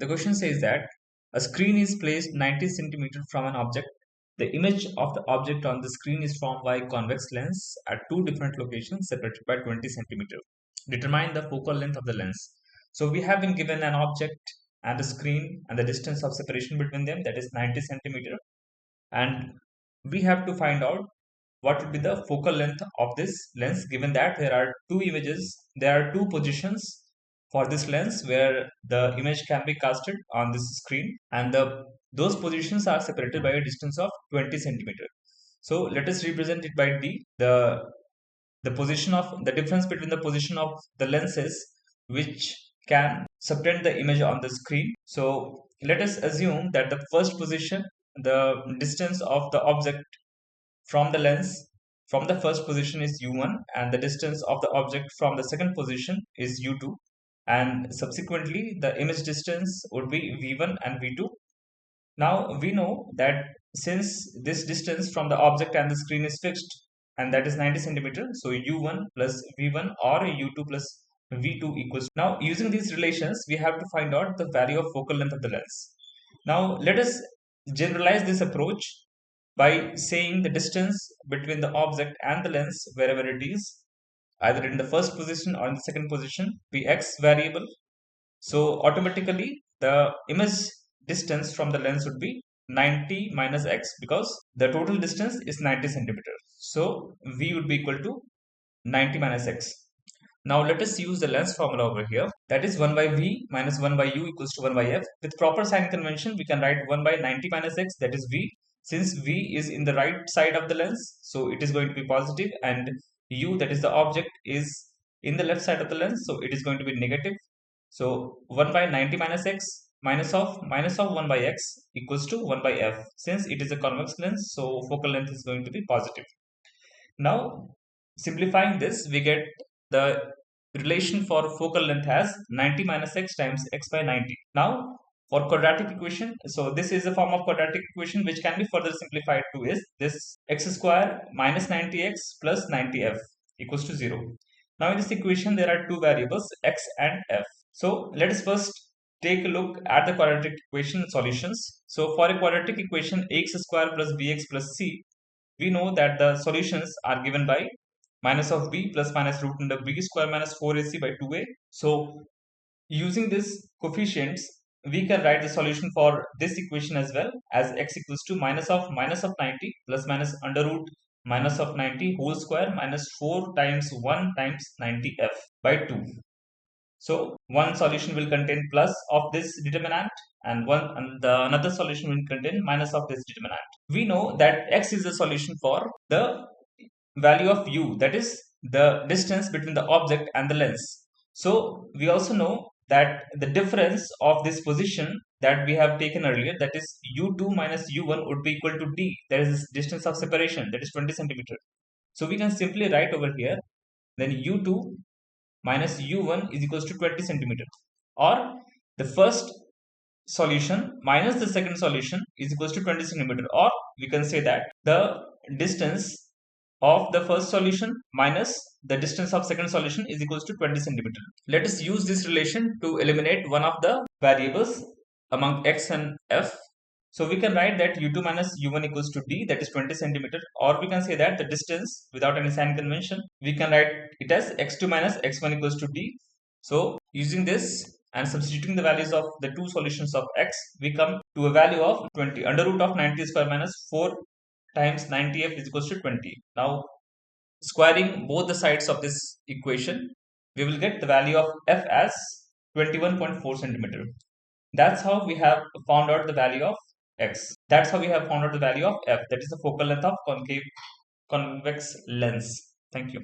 The question says that a screen is placed 90 centimeters from an object. The image of the object on the screen is formed by a convex lens at two different locations separated by 20 centimeters. Determine the focal length of the lens. So we have been given an object and a screen and the distance of separation between them, that is 90 centimeters, and we have to find out what would be the focal length of this lens, given that there are there are two positions for this lens where the image can be casted on this screen, and those positions are separated by a distance of 20 centimeters. So let us represent it by D. The difference between the position of the lenses which can subtend the image on the screen. So let us assume that the first position, the distance of the object from the lens from the first position is u1, and the distance of the object from the second position is u2, and subsequently the image distance would be v1 and v2. Now we know that since this distance from the object and the screen is fixed, and that is 90 centimeters, so u1 plus v1 or u2 plus v2 equals. Now using these relations, we have to find out the value of focal length of the lens. Now let us generalize this approach by saying the distance between the object and the lens, wherever it is, either in the first position or in the second position, be x variable. So automatically the image distance from the lens would be 90 minus x, because the total distance is 90 centimeters. So v would be equal to 90 minus x. Now let us use the lens formula over here. That is 1 by v minus 1 by u equals to 1 by f. With proper sign convention, we can write 1 by 90 minus x, that is v. Since v is in the right side of the lens, so it is going to be positive, and u, that is the object, is in the left side of the lens, so it is going to be negative. So 1 by 90 minus x minus of 1 by x equals to 1 by f. Since it is a convex lens, so focal length is going to be positive. Now simplifying this, we get the relation for focal length as 90 minus x times x by 90. Now for quadratic equation, so this is a form of quadratic equation which can be further simplified to is this x square minus 90x plus 90f equals to 0. Now in this equation there are two variables, x and f. So let us first take a look at the quadratic equation solutions. So for a quadratic equation ax square plus bx plus c, we know that the solutions are given by minus of b plus minus root under b square minus 4ac by 2a. So using these coefficients, we can write the solution for this equation as well, as x equals to minus of 90 plus minus under root minus of 90 whole square minus 4 times 1 times 90f by 2. So one solution will contain plus of this determinant, and another solution will contain minus of this determinant. We know that x is the solution for the value of u, that is the distance between the object and the lens. So we also know that the difference of this position that we have taken earlier, that is u2 minus u1, would be equal to d, that is this distance of separation, that is 20 centimeters. So we can simply write over here, then u2 minus u1 is equals to 20 centimeters, or the first solution minus the second solution is equals to 20 centimeters, or we can say that the distance of the first solution minus the distance of second solution is equals to 20 centimeters. Let us use this relation to eliminate one of the variables among x and f. So we can write that u2 minus u1 equals to d, that is 20 centimeters, or we can say that the distance without any sign convention, we can write it as x2 minus x1 equals to d. So using this and substituting the values of the two solutions of x, we come to a value of 20 under root of 90 square minus 4 times 90f is equals to 20. Now squaring both the sides of this equation, we will get the value of f as 21.4 centimeter. That's how we have found out the value of x. That's how we have found out the value of f, that is the focal length of convex lens. Thank you.